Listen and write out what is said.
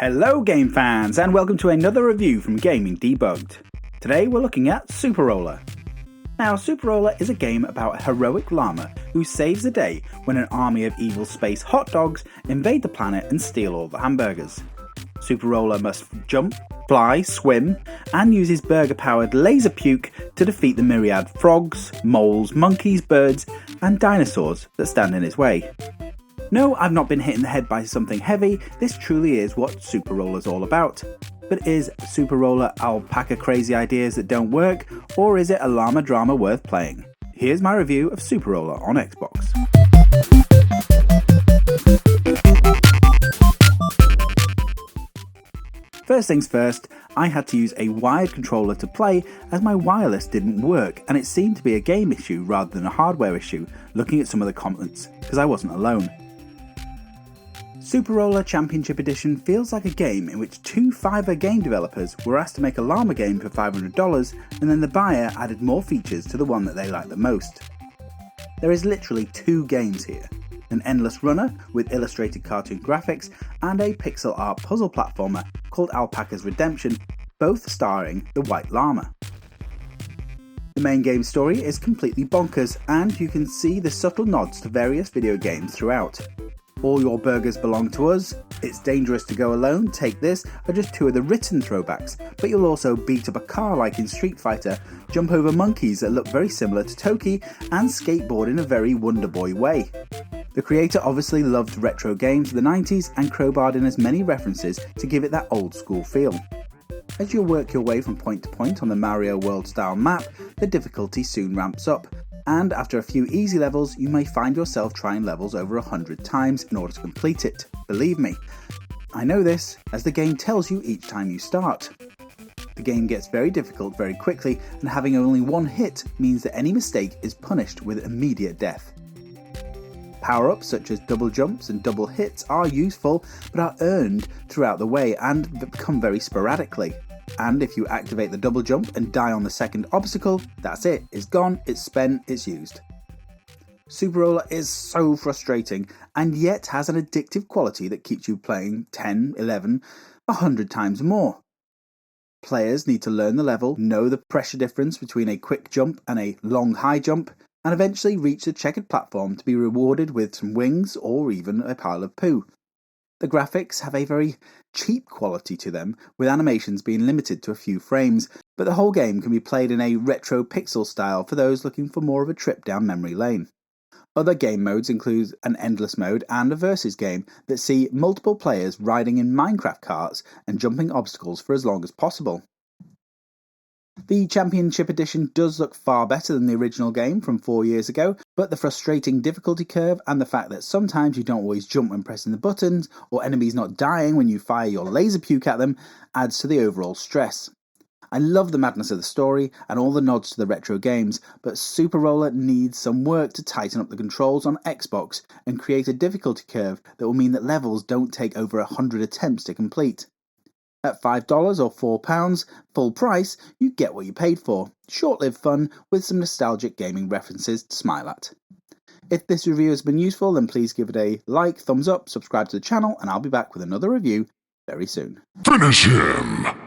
Hello game fans and welcome to another review from Gaming Debugged. Today we're looking at Superola. Now Superola is a game about a heroic llama who saves the day when an army of evil space hot dogs invade the planet and steal all the hamburgers. Superola must jump, fly, swim and use his burger powered laser puke to defeat the myriad frogs, moles, monkeys, birds and dinosaurs that stand in his way. No, I've not been hit in the head by something heavy, this truly is what Superola's all about. But is Superola alpaca crazy ideas that don't work, or is it a llama drama worth playing? Here's my review of Superola on Xbox. First things first, I had to use a wired controller to play as my wireless didn't work and it seemed to be a game issue rather than a hardware issue, looking at some of the comments, because I wasn't alone. Superola Championship Edition feels like a game in which two Fiverr game developers were asked to make a llama game for $500 and then the buyer added more features to the one that they liked the most. There is literally two games here, an endless runner with illustrated cartoon graphics and a pixel art puzzle platformer called Alpaca's Redemption, both starring the white llama. The main game story is completely bonkers and you can see the subtle nods to various video games throughout. All your burgers belong to us, It's dangerous to go alone, take this, are just two of the written throwbacks, but you'll also beat up a car like in Street Fighter, jump over monkeys that look very similar to Toki, and skateboard in a very Wonder Boy way. The creator obviously loved retro games of the 90s and crowbarred in as many references to give it that old school feel. As you work your way from point to point on the Mario World style map, the difficulty soon ramps up, and after a few easy levels you may find yourself trying levels over 100 times in order to complete it. Believe me, I know this, as the game tells you each time you start. The game gets very difficult very quickly, and having only one hit means that any mistake is punished with immediate death. Power-ups such as double jumps and double hits are useful, but are earned throughout the way and become very sporadically. And if you activate the double jump and die on the second obstacle, that's it, it's gone, it's spent, it's used. Superola is so frustrating, and yet has an addictive quality that keeps you playing 10, 11, 100 times more. Players need to learn the level, know the pressure difference between a quick jump and a long high jump, and eventually reach the checkered platform to be rewarded with some wings or even a pile of poo. The graphics have a very cheap quality to them, with animations being limited to a few frames, but the whole game can be played in a retro pixel style for those looking for more of a trip down memory lane. Other game modes include an endless mode and a versus game that see multiple players riding in Minecraft carts and jumping obstacles for as long as possible. The Championship Edition does look far better than the original game from 4 years ago, but the frustrating difficulty curve and the fact that sometimes you don't always jump when pressing the buttons, or enemies not dying when you fire your laser puke at them, adds to the overall stress. I love the madness of the story and all the nods to the retro games, but Superola needs some work to tighten up the controls on Xbox and create a difficulty curve that will mean that levels don't take over 100 attempts to complete. At $5 or £4, full price, you get what you paid for. Short-lived fun with some nostalgic gaming references to smile at. If this review has been useful, then please give it a like, thumbs up, subscribe to the channel, and I'll be back with another review very soon. Finish him!